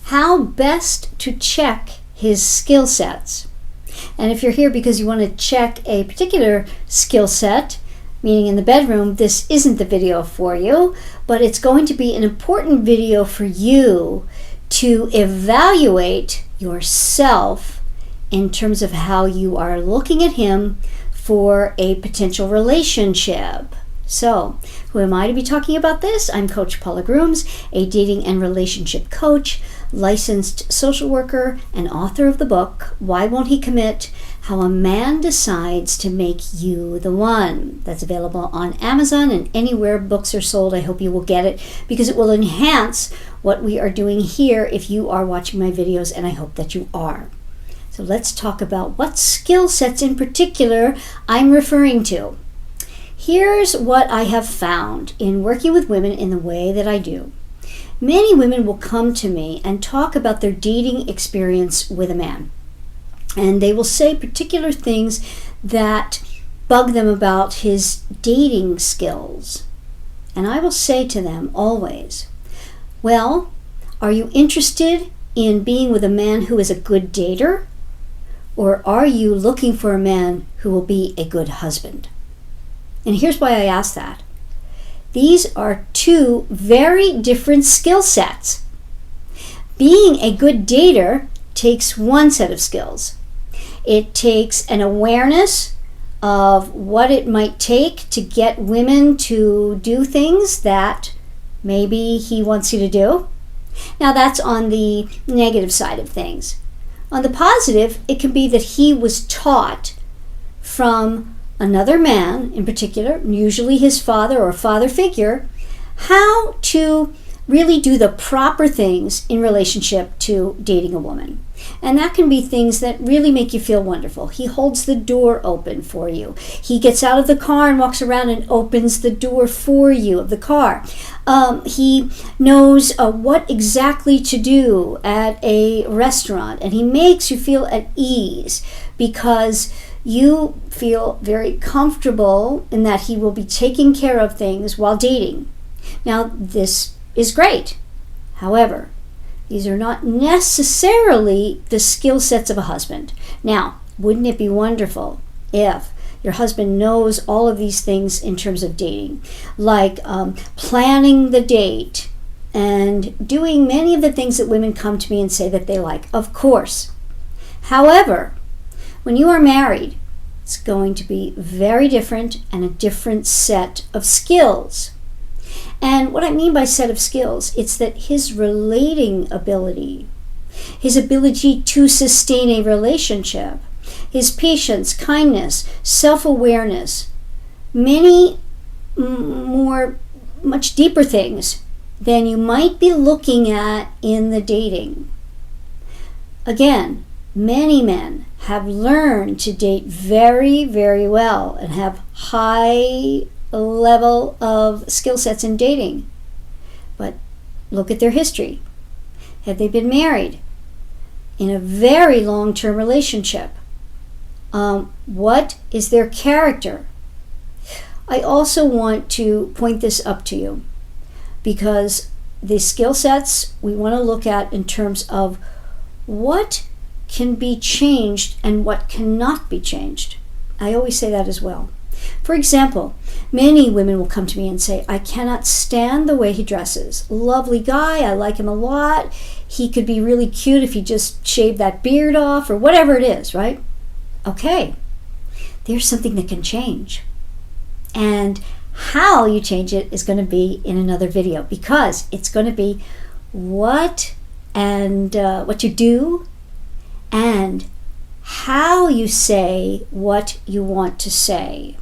how best to check his skill sets. And if you're here because you want to check a particular skill set, meaning in the bedroom, this isn't the video for you, but it's going to be an important video for you to evaluate yourself in terms of how you are looking at him for a potential relationship. So, who am I to be talking about this? I'm Coach Paula Grooms, a dating and relationship coach, licensed social worker, and author of the book, Why Won't He Commit? How a Man Decides to Make You the One. That's available on Amazon and anywhere books are sold. I hope you will get it because it will enhance what we are doing here if you are watching my videos, and I hope that you are. So let's talk about what skill sets in particular I'm referring to. Here's what I have found in working with women in the way that I do. Many women will come to me and talk about their dating experience with a man. And they will say particular things that bug them about his dating skills. And I will say to them always, well, are you interested in being with a man who is a good dater? Or are you looking for a man who will be a good husband? And here's why I ask that. These are two very different skill sets. Being a good dater takes one set of skills. It takes an awareness of what it might take to get women to do things that maybe he wants you to do. Now that's on the negative side of things. On the positive, it can be that he was taught from another man in particular, usually his father or father figure, how to really do the proper things in relationship to dating a woman. And that can be things that really make you feel wonderful. He holds the door open for you. He gets out of the car and walks around and opens the door for you of the car. He knows what exactly to do at a restaurant, and he makes you feel at ease because you feel very comfortable in that he will be taking care of things while dating. Now, this is great. However, these are not necessarily the skill sets of a husband. Now, wouldn't it be wonderful if your husband knows all of these things in terms of dating, like planning the date and doing many of the things that women come to me and say that they like? Of course. However, when you are married, it's going to be very different and a different set of skills. And what I mean by set of skills, it's that his relating ability, his ability to sustain a relationship, his patience, kindness, self-awareness, many more, much deeper things than you might be looking at in the dating. Again, many men have learned to date very, very well and have high level of skill sets in dating. But look at their history. Have they been married in a very long-term relationship? What is their character? I also want to point this up to you because the skill sets we want to look at in terms of what can be changed and what cannot be changed. I always say that as well. For example, many women will come to me and say, I cannot stand the way he dresses. Lovely guy, I like him a lot. He could be really cute if he just shaved that beard off or whatever it is, right? Okay, there's something that can change. And how you change it is going to be in another video because it's going to be what you do and how you say what you want to say.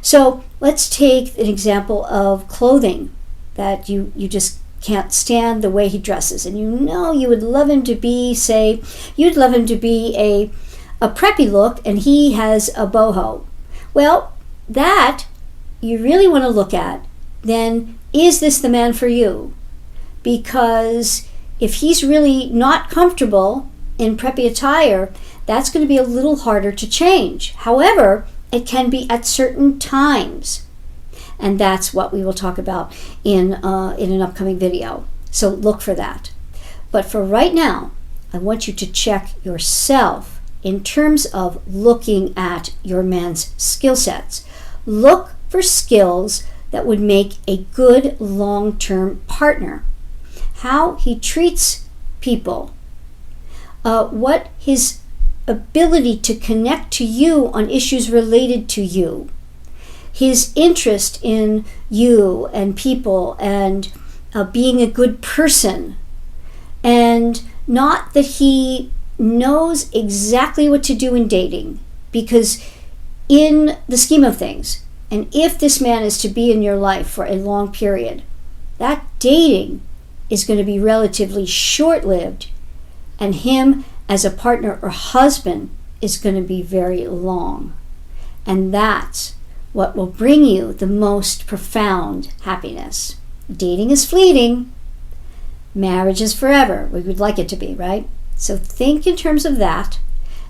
So let's take an example of clothing that you just can't stand the way he dresses, and you know you would love him to be, say, you'd love him to be a preppy look and he has a boho. Well, that you really want to look at, then is this the man for you? Because if he's really not comfortable in preppy attire, that's going to be a little harder to change. However, it can be at certain times. And that's what we will talk about in an upcoming video. So look for that. But for right now, I want you to check yourself in terms of looking at your man's skill sets. Look for skills that would make a good long-term partner. How he treats people, what his ability to connect to you on issues related to you, his interest in you and people, and being a good person, and not that he knows exactly what to do in dating, because in the scheme of things, and if this man is to be in your life for a long period, that dating is going to be relatively short-lived, and him as a partner or husband is going to be very long. And that's what will bring you the most profound happiness. Dating is fleeting. Marriage is forever. We would like it to be, right? So think in terms of that,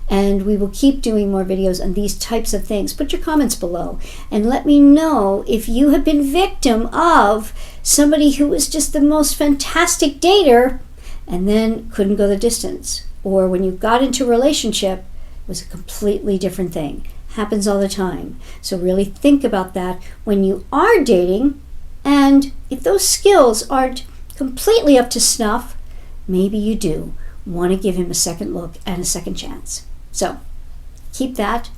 and we will keep doing more videos on these types of things. Put your comments below and let me know if you have been victim of somebody who was just the most fantastic dater and then couldn't go the distance. Or when you got into a relationship, it was a completely different thing. Happens all the time. So really think about that when you are dating, and if those skills aren't completely up to snuff, maybe you do want to give him a second look and a second chance. So keep that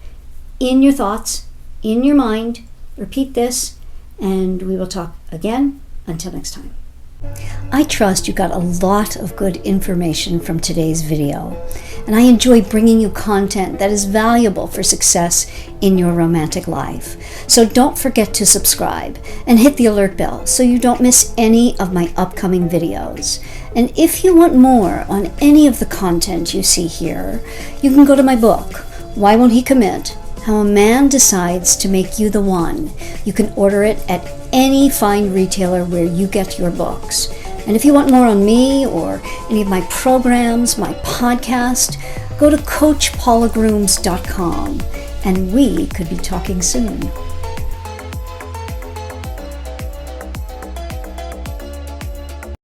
in your thoughts, in your mind. Repeat this, and we will talk again. Until next time. I trust you got a lot of good information from today's video, and I enjoy bringing you content that is valuable for success in your romantic life. So don't forget to subscribe and hit the alert bell so you don't miss any of my upcoming videos. And if you want more on any of the content you see here, you can go to my book, Why Won't He Commit? How a Man Decides to Make You the One. You can order it at any fine retailer where you get your books. And if you want more on me or any of my programs, my podcast, go to CoachPaulagrooms.com, and we could be talking soon.